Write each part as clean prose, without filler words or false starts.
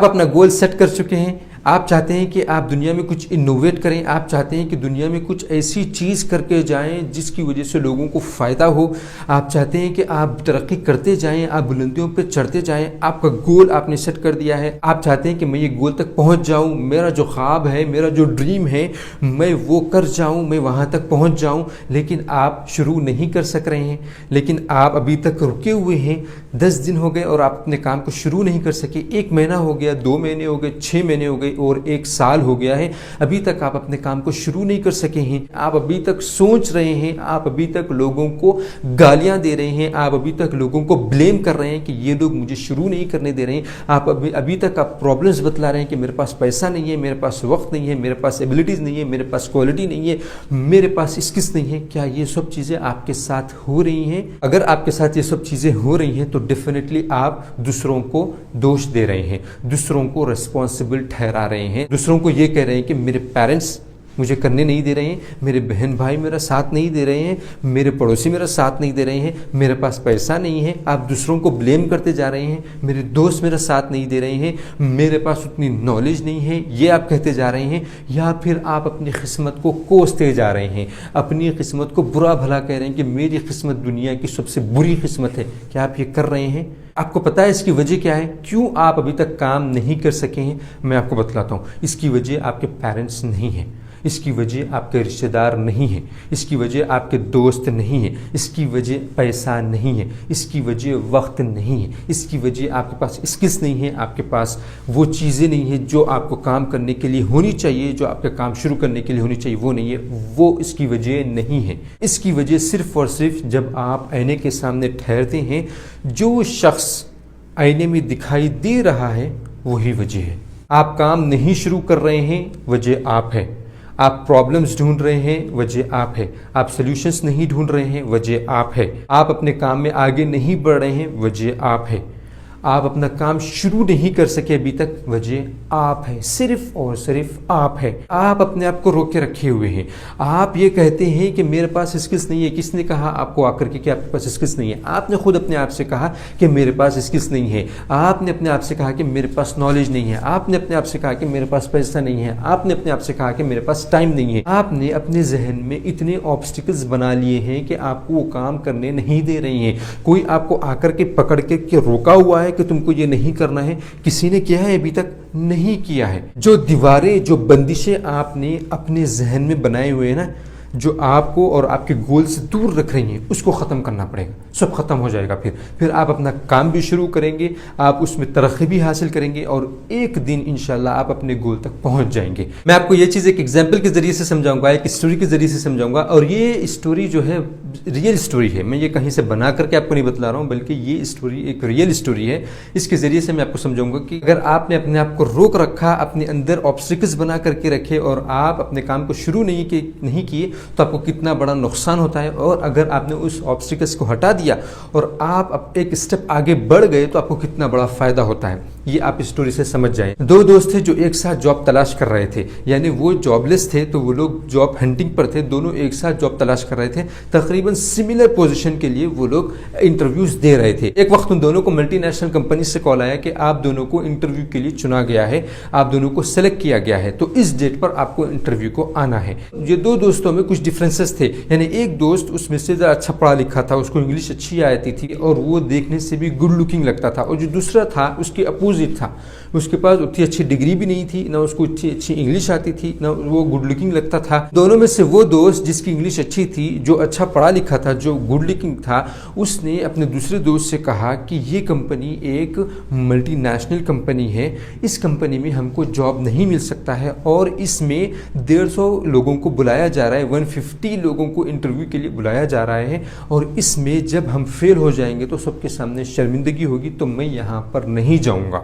آپ اپنا goal set کر چکے ہیں، آپ چاہتے ہیں کہ آپ دنیا میں کچھ انوویٹ کریں، آپ چاہتے ہیں کہ دنیا میں کچھ ایسی چیز کر کے جائیں جس کی وجہ سے لوگوں کو فائدہ ہو، آپ چاہتے ہیں کہ آپ ترقی کرتے جائیں، آپ بلندیوں پہ چڑھتے جائیں، آپ کا گول آپ نے سیٹ کر دیا ہے، آپ چاہتے ہیں کہ میں یہ گول تک پہنچ جاؤں، میرا جو خواب ہے، میرا جو ڈریم ہے میں وہ کر جاؤں، میں وہاں تک پہنچ جاؤں، لیکن آپ شروع نہیں کر سک رہے ہیں، لیکن آپ ابھی تک رکے ہوئے ہیں، 10 دن ہو گئے اور آپ اپنے کام کو شروع نہیں کر سکے، 1 مہینہ ہو گیا، 2 مہینے ہو گئے، 6 مہینے ہو گئے اور 1 سال ہو گیا ہے، ابھی تک آپ اپنے کام کو شروع نہیں کر سکے ہیں، آپ ابھی تک سوچ رہے ہیں، آپ ابھی تک لوگوں کو گالیاں دے رہے ہیں، آپ ابھی تک لوگوں کو بلیم کر رہے ہیں کہ یہ لوگ مجھے شروع نہیں کرنے دے رہے ہیں، آپ ابھی تک آپ پرابلمس بتلا رہے ہیں کہ میرے پاس پیسہ نہیں ہے، میرے پاس وقت نہیں ہے، میرے پاس ایبلٹیز نہیں ہے، میرے پاس کوالٹی نہیں ہے، میرے پاس اسکلس نہیں ہے۔ کیا یہ سب چیزیں آپ کے ساتھ ہو رہی ہیں؟ اگر آپ کے ساتھ یہ سب چیزیں ہو رہی ہیں تو ڈیفینیٹلی آپ دوسروں کو دوش دے رہے ہیں، دوسروں کو ریسپانسبل ٹھہرا رہے ہیں، دوسروں کو یہ کہہ رہے ہیں کہ میرے پیرنٹس مجھے کرنے نہیں دے رہے ہیں، میرے بہن بھائی میرا ساتھ نہیں دے رہے ہیں، میرے پڑوسی میرا ساتھ نہیں دے رہے ہیں، میرے پاس پیسہ نہیں ہے، آپ دوسروں کو بلیم کرتے جا رہے ہیں، میرے دوست میرا ساتھ نہیں دے رہے ہیں، میرے پاس اتنی نالج نہیں ہے، یہ آپ کہتے جا رہے ہیں، یا پھر آپ اپنی قسمت کو کوستے جا رہے ہیں، اپنی قسمت کو برا بھلا کہہ رہے ہیں کہ میری قسمت دنیا کی سب سے بری قسمت ہے۔ کیا آپ یہ کر رہے ہیں؟ آپ کو پتہ ہے اس کی وجہ کیا ہے؟ کیوں آپ ابھی تک کام نہیں کر سکے ہیں؟ میں آپ کو بتلاتا ہوں۔ اس کی وجہ آپ کے پیرنٹس نہیں ہیں، اس کی وجہ آپ کے رشتہ دار نہیں ہیں، اس کی وجہ آپ کے دوست نہیں ہیں، اس کی وجہ پیسہ نہیں ہے، اس کی وجہ وقت نہیں ہے، اس کی وجہ آپ کے پاس اسکلس نہیں ہے، آپ کے پاس وہ چیزیں نہیں ہیں جو آپ کو کام کرنے کے لیے ہونی چاہیے، جو آپ کا کام شروع کرنے کے لیے ہونی چاہیے، وہ نہیں ہے، وہ اس کی وجہ نہیں ہے۔ اس کی وجہ صرف اور صرف جب آپ آئینے کے سامنے ٹھہرتے ہیں، جو شخص آئینے میں دکھائی دے رہا ہے وہی وجہ ہے۔ آپ کام نہیں شروع کر رہے ہیں، وجہ آپ ہے۔ آپ پرابلمز ڈھونڈ رہے ہیں، وجہ آپ ہے۔ آپ سلیوشنز نہیں ڈھونڈ رہے ہیں، وجہ آپ ہے۔ آپ اپنے کام میں آگے نہیں بڑھ رہے ہیں، وجہ آپ ہے۔ آپ اپنا کام شروع نہیں کر سکے ابھی تک، وجہ آپ ہے، صرف اور صرف آپ ہے۔ آپ اپنے آپ کو روکے رکھے ہوئے ہیں، آپ یہ کہتے ہیں کہ میرے پاس اسکلس نہیں ہے۔ کس نے کہا آپ کو آ کر کے کہ آپ کے پاس اسکلس نہیں ہے؟ آپ نے خود اپنے آپ سے کہا کہ میرے پاس اسکلس نہیں ہے، آپ نے اپنے آپ سے کہا کہ میرے پاس نالج نہیں ہے، آپ نے اپنے آپ سے کہا کہ میرے پاس پیسہ نہیں ہے، آپ نے اپنے آپ سے کہا کہ میرے پاس ٹائم نہیں ہے۔ آپ نے اپنے ذہن میں اتنے آبسٹیکلز بنا لیے ہیں کہ آپ کو وہ کام کرنے نہیں دے رہے ہیں۔ کوئی آپ کو آ کر کے پکڑ کے روکا ہوا ہے کہ تم کو یہ نہیں کرنا ہے؟ کسی نے کیا ہے؟ ابھی تک نہیں کیا ہے۔ جو دیواریں، جو بندشیں آپ نے اپنے ذہن میں بنائے ہوئے ہیں نا، جو آپ کو اور آپ کے گول سے دور رکھ رہی ہیں، اس کو ختم کرنا پڑے گا۔ سب ختم ہو جائے گا، پھر آپ اپنا کام بھی شروع کریں گے، آپ اس میں ترقی بھی حاصل کریں گے اور ایک دن انشاءاللہ آپ اپنے گول تک پہنچ جائیں گے۔ میں آپ کو یہ چیز ایک ایگزامپل کے ذریعے سے سمجھاؤں گا، ایک اسٹوری کے ذریعے سے سمجھاؤں گا، اور یہ اسٹوری جو ہے ریئل اسٹوری ہے۔ میں یہ کہیں سے بنا کر کے آپ کو نہیں بتلا رہا ہوں، بلکہ یہ اسٹوری ایک ریئل اسٹوری ہے۔ اس کے ذریعے سے میں آپ کو سمجھاؤں گا کہ اگر آپ نے اپنے آپ کو روک رکھا، اپنے اندر آبسٹیکلز بنا کر کے رکھے اور آپ اپنے کام کو شروع نہیں کیے تو آپ کو کتنا بڑا نقصان ہوتا ہے، اور اگر آپ نے اس آبسٹیکلز کو ہٹا دیا اور آپ ایک اسٹیپ آگے بڑھ گئے تو آپ کو کتنا بڑا فائدہ ہوتا ہے۔ یہ آپ اسٹوری سے سمجھ جائیں۔ 2 دوست تھے جو ایک ساتھ جاب تلاش کر رہے تھے، یعنی وہ جاب لیس تھے تو وہ لوگ جاب ہنٹنگ پر تھے، دونوں ایک ساتھ جاب تلاش کر رہے تھے، تقریباً سملر پوزیشن کے لیے وہ لوگ انٹرویوز دے رہے تھے۔ ایک وقت ان دونوں کو ملٹی نیشنل کمپنی سے کال آیا کہ آپ دونوں کو انٹرویو کے لیے چنا گیا ہے، آپ دونوں کو سلیکٹ کیا گیا ہے، تو اس ڈیٹ پر آپ کو انٹرویو کو آنا ہے۔ یہ 2 دوستوں میں کچھ ڈفرینسز تھے، یعنی ایک دوست اس میں سے زیادہ اچھا پڑھا لکھا تھا، اس کو انگلش اچھی آتی تھی اور وہ دیکھنے سے بھی گڈ لکنگ لگتا تھا، اور جو دوسرا تھا اس کے اپوزٹ تھا، اس کے پاس اتنی اچھی ڈگری بھی نہیں تھی، نہ اس کو اتنی اچھی انگلش آتی تھی، نہ وہ گڈ لکنگ لگتا تھا۔ دونوں میں سے وہ دوست جس کی انگلش اچھی تھی، جو اچھا پڑھا لکھا تھا، جو گڈ لکنگ تھا، اس نے اپنے دوسرے دوست سے کہا کہ یہ کمپنی ایک ملٹی نیشنل کمپنی ہے، اس کمپنی میں ہم کو جاب نہیں مل سکتا ہے، اور اس میں 150 لوگوں کو بلایا جا رہا ہے، 150 لوگوں کو انٹرویو کے لیے بلایا جا رہا ہے، اور اس میں جب ہم فیل ہو جائیں گے تو سب کے سامنے شرمندگی ہوگی، تو میں یہاں پر نہیں جاؤں گا،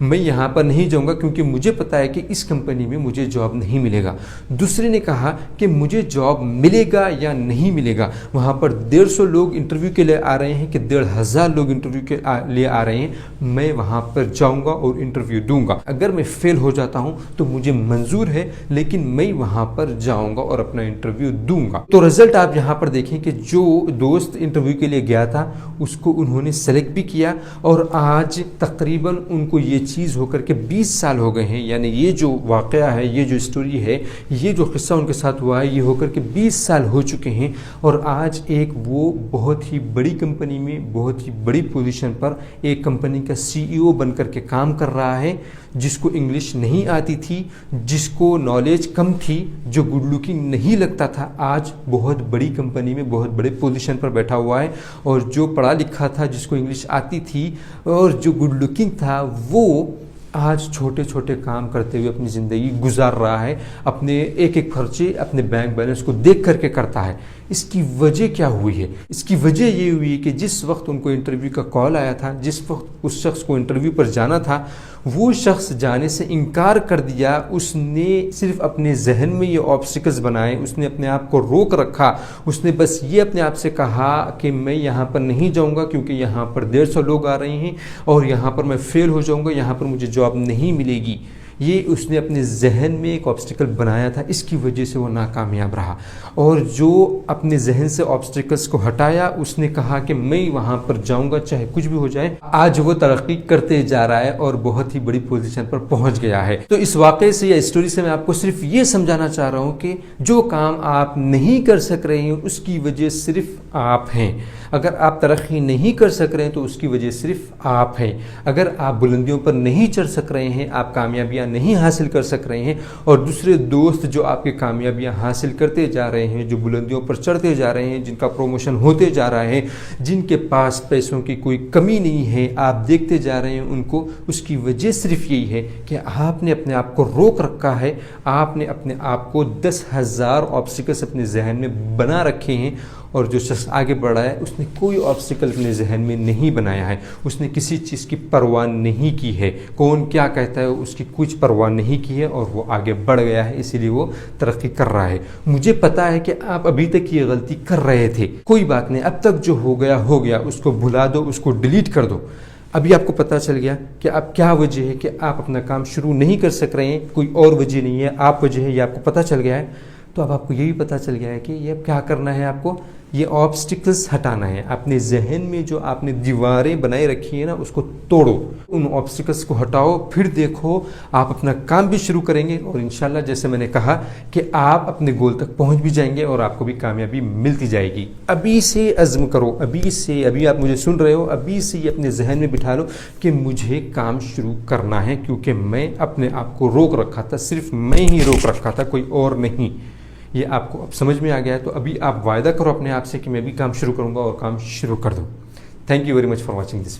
میں یہاں پر نہیں جاؤں گا کیونکہ مجھے پتا ہے کہ اس کمپنی میں مجھے جاب نہیں ملے گا۔ دوسرے نے کہا کہ مجھے جاب ملے گا یا نہیں ملے گا، وہاں پر 150 لوگ انٹرویو کے لیے آ رہے ہیں کہ 1500 لوگ انٹرویو کے لیے آ رہے ہیں، میں وہاں پر جاؤں گا اور انٹرویو دوں گا، اگر میں فیل ہو جاتا ہوں تو مجھے منظور ہے، لیکن میں وہاں پر جاؤں گا اور اپنا انٹرویو دوں گا۔ تو رزلٹ آپ یہاں پر دیکھیں کہ جو دوست انٹرویو کے لیے گیا تھا اس کو انہوں نے سلیکٹ بھی کیا، اور آج تقریباً ان کو یہ چیز ہو کر کے 20 سال ہو گئے ہیں، یعنی یہ جو واقعہ ہے، یہ جو اسٹوری ہے، یہ جو قصہ ان کے ساتھ ہوا ہے، یہ ہو کر کے 20 سال ہو چکے ہیں، اور آج ایک وہ بہت ہی بڑی کمپنی میں بہت ہی بڑی پوزیشن پر ایک کمپنی کا CEO بن کر کے کام کر رہا ہے، جس کو انگلش نہیں آتی تھی، جس کو نالج کم تھی، جو گڈ لکنگ نہیں لگتا تھا، آج بہت بڑی کمپنی میں بہت بڑے پوزیشن پر بیٹھا ہوا ہے، اور جو پڑھا لکھا تھا، جس کو انگلش آتی تھی اور جو گڈ لکنگ تھا، وہ آج چھوٹے چھوٹے کام کرتے ہوئے اپنی زندگی گزار رہا ہے، اپنے ایک ایک خرچے اپنے بینک بیلنس کو دیکھ کر کے کرتا ہے۔ اس کی وجہ کیا ہوئی ہے؟ اس کی وجہ یہ ہوئی کہ جس وقت ان کو انٹرویو کا کال آیا تھا، جس وقت اس شخص کو انٹرویو پر جانا تھا، وہ شخص جانے سے انکار کر دیا۔ اس نے صرف اپنے ذہن میں یہ آبسٹیکلز بنائے، اس نے اپنے آپ کو روک رکھا، اس نے بس یہ اپنے آپ سے کہا کہ میں یہاں پر نہیں جاؤں گا کیونکہ یہاں پر 150 لوگ آ رہے ہیں اور یہاں پر میں فیل ہو جاؤں گا، یہاں پر مجھے جاب نہیں ملے گی۔ یہ اس نے اپنے ذہن میں ایک آبسٹیکل بنایا تھا، اس کی وجہ سے وہ ناکامیاب رہا۔ اور جو اپنے ذہن سے آبسٹیکلس کو ہٹایا، اس نے کہا کہ میں وہاں پر جاؤں گا چاہے کچھ بھی ہو جائے، آج وہ ترقی کرتے جا رہا ہے اور بہت ہی بڑی پوزیشن پر پہنچ گیا ہے۔ تو اس واقعے سے یا اسٹوری سے میں آپ کو صرف یہ سمجھانا چاہ رہا ہوں کہ جو کام آپ نہیں کر سک رہے ہیں اس کی وجہ صرف آپ ہیں۔ اگر آپ ترقی نہیں کر سک رہے ہیں تو اس کی وجہ صرف آپ ہیں۔ اگر آپ بلندیوں پر نہیں چڑھ سک رہے ہیں، آپ کامیابیاں نہیں حاصل کر سک رہے ہیں، اور دوسرے دوست جو آپ کے کامیابیاں حاصل کرتے جا رہے ہیں، جو بلندیوں پر چڑھتے جا رہے ہیں، جن کا پروموشن ہوتے جا رہا ہے، جن کے پاس پیسوں کی کوئی کمی نہیں ہے، آپ دیکھتے جا رہے ہیں ان کو، اس کی وجہ صرف یہی ہے کہ آپ نے اپنے آپ کو روک رکھا ہے، آپ نے اپنے آپ کو 10,000 آبسٹیکلس اپنے ذہن میں بنا رکھے ہیں، اور جو شخص آگے بڑھا ہے اس نے کوئی آبسٹیکل اپنے ذہن میں نہیں بنایا ہے، اس نے کسی چیز کی پرواہ نہیں کی ہے، کون کیا کہتا ہے اس کی کچھ پرواہ نہیں کی ہے، اور وہ آگے بڑھ گیا ہے، اسی لیے وہ ترقی کر رہا ہے۔ مجھے پتا ہے کہ آپ ابھی تک یہ غلطی کر رہے تھے، کوئی بات نہیں، اب تک جو ہو گیا اس کو بھلا دو، اس کو ڈیلیٹ کر دو۔ ابھی آپ کو پتہ چل گیا کہ اب کیا وجہ ہے کہ آپ اپنا کام شروع نہیں کر سک رہے ہیں، کوئی اور وجہ نہیں ہے، آپ وجہ ہے، یہ آپ کو پتہ چل گیا ہے۔ تو اب آپ کو یہ بھی پتہ چل گیا ہے کہ یہ اب کیا کرنا ہے، آپ کو یہ آبسٹیکلز ہٹانا ہے۔ اپنے ذہن میں جو آپ نے دیواریں بنائے رکھی ہیں نا، اس کو توڑو، ان آبسٹیکلز کو ہٹاؤ، پھر دیکھو آپ اپنا کام بھی شروع کریں گے، اور انشاءاللہ جیسے میں نے کہا کہ آپ اپنے گول تک پہنچ بھی جائیں گے اور آپ کو بھی کامیابی ملتی جائے گی۔ ابھی سے عزم کرو، ابھی آپ مجھے سن رہے ہو، ابھی سے یہ اپنے ذہن میں بٹھا لو کہ مجھے کام شروع کرنا ہے، کیونکہ میں اپنے آپ کو روک رکھا تھا، صرف میں ہی روک رکھا تھا، کوئی اور نہیں۔ یہ آپ کو اب سمجھ میں آ گیا ہے، تو ابھی آپ وعدہ کرو اپنے آپ سے کہ میں بھی کام شروع کروں گا اور کام شروع کر دوں۔ Thank you very much for watching this.